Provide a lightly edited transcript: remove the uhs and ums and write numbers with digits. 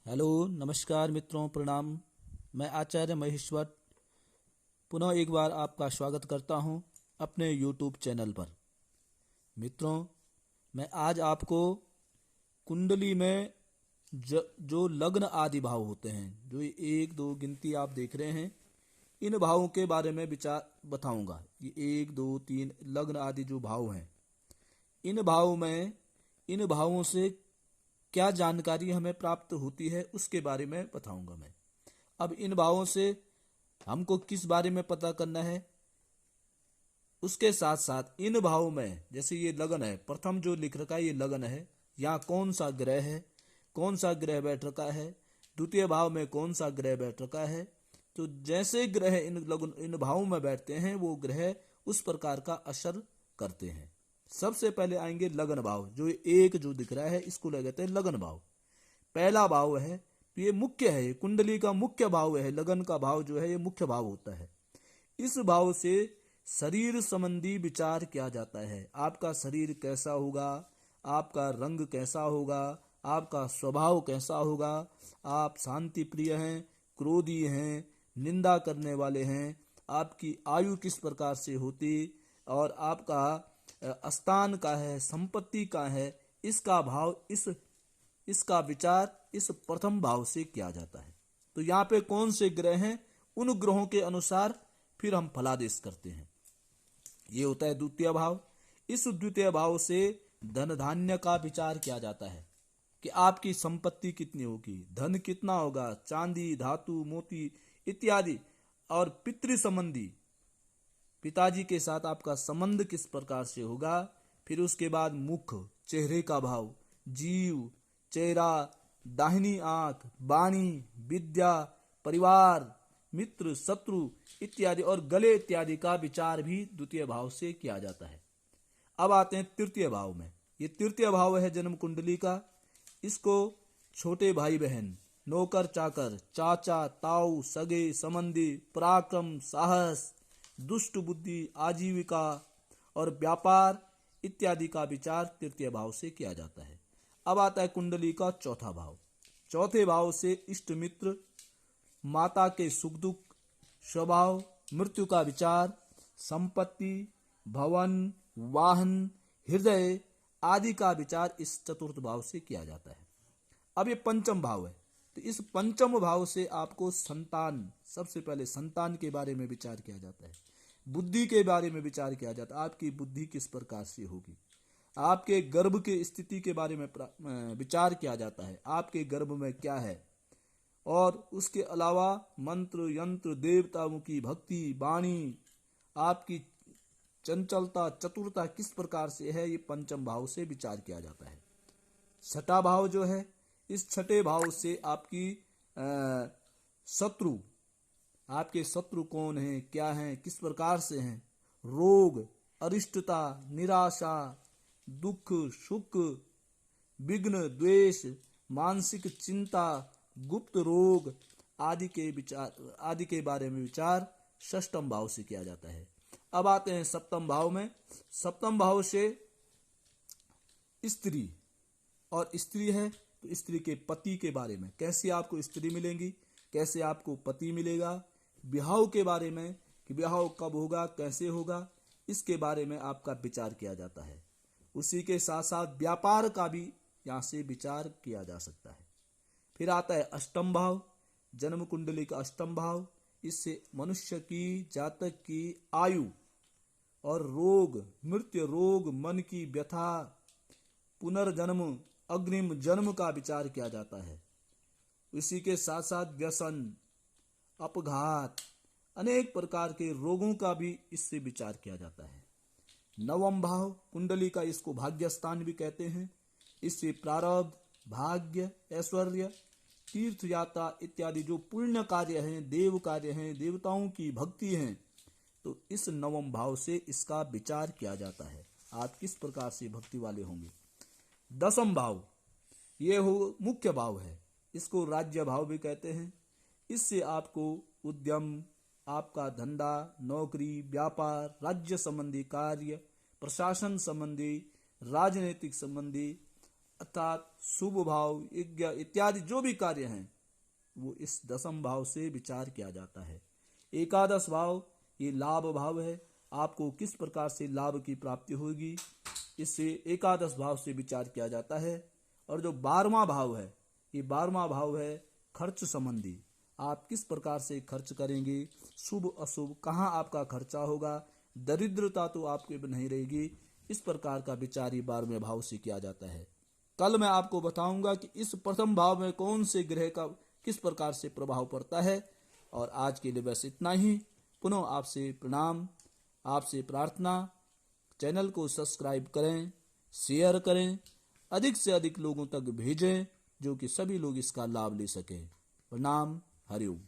Hello नमस्कार मित्रों, प्रणाम। मैं आचार्य महेश्वर पुनः एक बार आपका स्वागत करता हूं अपने यूट्यूब चैनल पर। मित्रों, मैं आज आपको कुंडली में जो लग्न आदि भाव होते हैं, जो ये एक दो गिनती आप देख रहे हैं, इन भावों के बारे में विचार बताऊंगा। ये एक दो तीन लग्न आदि जो भाव हैं, इन भावों से क्या जानकारी हमें प्राप्त होती है उसके बारे में बताऊंगा मैं। अब इन भावों से हमको किस बारे में पता करना है, उसके साथ साथ इन भावों में जैसे ये लगन है, प्रथम जो लिख रखा है ये लगन है, यहाँ कौन सा ग्रह है, कौन सा ग्रह बैठ रखा है, द्वितीय भाव में कौन सा ग्रह बैठ रखा है। तो जैसे ग्रह इन भावों में बैठते हैं वो ग्रह उस प्रकार का असर करते हैं। सबसे पहले आएंगे लगन भाव। जो एक जो दिख रहा है इसको कहते हैं लगन भाव। पहला भाव है तो ये मुख्य है, ये कुंडली का मुख्य भाव है। लगन का भाव जो है ये मुख्य भाव होता है। इस भाव से शरीर संबंधी विचार किया जाता है। आपका शरीर कैसा होगा, आपका रंग कैसा होगा, आपका स्वभाव कैसा होगा, आप शांति प्रिय हैं, क्रोधी हैं, निंदा करने वाले हैं, आपकी आयु किस प्रकार से होती, और आपका स्थान का है, संपत्ति का है, इसका भाव इसका विचार इस प्रथम भाव से किया जाता है। तो यहाँ पे कौन से ग्रह हैं, उन ग्रहों के अनुसार फिर हम फलादेश करते हैं। ये होता है द्वितीय भाव। इस द्वितीय भाव से धन धान्य का विचार किया जाता है कि आपकी संपत्ति कितनी होगी, धन कितना होगा, चांदी, धातु, मोती इत्यादि, और पितृ संबंधी, पिताजी के साथ आपका संबंध किस प्रकार से होगा। फिर उसके बाद मुख, चेहरे का भाव, जीव, चेहरा, दाहिनी आंख, वाणी, विद्या, परिवार, मित्र, शत्रु इत्यादि, और गले इत्यादि का विचार भी द्वितीय भाव से किया जाता है। अब आते हैं तृतीय भाव में। ये तृतीय भाव है जन्म कुंडली का। इसको छोटे भाई बहन, नौकर चाकर, चाचा ताऊ, सगे संबंधी, पराक्रम, साहस, दुष्ट बुद्धि, आजीविका और व्यापार इत्यादि का विचार तृतीय भाव से किया जाता है। अब आता है कुंडली का चौथा भाव। चौथे भाव से इष्ट मित्र, माता के सुख दुख, स्वभाव, मृत्यु का विचार, संपत्ति, भवन, वाहन, हृदय आदि का विचार इस चतुर्थ भाव से किया जाता है। अब ये पंचम भाव है, तो इस पंचम भाव से आपको संतान, सबसे पहले संतान के बारे में विचार किया जाता है, बुद्धि के बारे में विचार किया जाता है, आपकी बुद्धि किस प्रकार से होगी, आपके गर्भ के स्थिति के बारे में विचार किया जाता है, आपके गर्भ में क्या है, और उसके अलावा मंत्र यंत्र, देवताओं की भक्ति, वाणी, आपकी चंचलता, चतुरता किस प्रकार से है, ये पंचम भाव से विचार किया जाता है। छठा भाव जो है, इस छठे भाव से आपकी शत्रु, आपके शत्रु कौन हैं, क्या हैं, किस प्रकार से हैं, रोग, अरिष्टता, निराशा, दुख, सुख, विघ्न, द्वेष, मानसिक चिंता, गुप्त रोग आदि के बारे में विचार षष्ठम भाव से किया जाता है। अब आते हैं सप्तम भाव में। सप्तम भाव से स्त्री, और स्त्री है तो स्त्री के पति के बारे में, कैसे आपको स्त्री मिलेंगी, कैसे आपको पति मिलेगा, ब्याह के बारे में कि ब्याह कब होगा, कैसे होगा, इसके बारे में आपका विचार किया जाता है। उसी के साथ साथ व्यापार का भी यहाँ से विचार किया जा सकता है। फिर आता है अष्टम भाव, जन्म कुंडली का अष्टम भाव। इससे मनुष्य की, जातक की आयु और रोग, मृत्यु रोग, मन की व्यथा, पुनर्जन्म, अग्निम जन्म का विचार किया जाता है। इसी के साथ साथ व्यसन, अपघात, अनेक प्रकार के रोगों का भी इससे विचार किया जाता है। नवम भाव कुंडली का, इसको भाग्य स्थान भी कहते हैं। इससे प्रारब्ध, भाग्य, ऐश्वर्य, तीर्थ यात्रा इत्यादि जो पुण्य कार्य हैं, देव कार्य हैं, देवताओं की भक्ति हैं, तो इस नवम भाव से इसका विचार किया जाता है, आप किस प्रकार से भक्ति वाले होंगे। दसम भाव ये हो मुख्य भाव है, इसको राज्य भाव भी कहते हैं। इससे आपको उद्यम, आपका धंधा, नौकरी, व्यापार, राज्य संबंधी कार्य, प्रशासन संबंधी, राजनीतिक संबंधी अर्थात शुभ भाव, यज्ञ इत्यादि जो भी कार्य हैं वो इस दशम भाव से विचार किया जाता है। एकादश भाव ये लाभ भाव है, आपको किस प्रकार से लाभ की प्राप्ति होगी इससे एकादश भाव से विचार किया जाता है। और जो 12वां भाव है, ये 12वां भाव है खर्च संबंधी, आप किस प्रकार से खर्च करेंगे, शुभ अशुभ कहाँ आपका खर्चा होगा, दरिद्रता तो आपके नहीं रहेगी, इस प्रकार का विचार ये 12वें भाव से किया जाता है। कल मैं आपको बताऊंगा कि इस प्रथम भाव में कौन से ग्रह का किस प्रकार से प्रभाव पड़ता है। और आज के लिए बस इतना ही। पुनः आपसे प्रणाम, आपसे प्रार्थना, चैनल को सब्सक्राइब करें, शेयर करें, अधिक से अधिक लोगों तक भेजें जो कि सभी लोग इसका लाभ ले सकें। प्रणाम, हरिओम।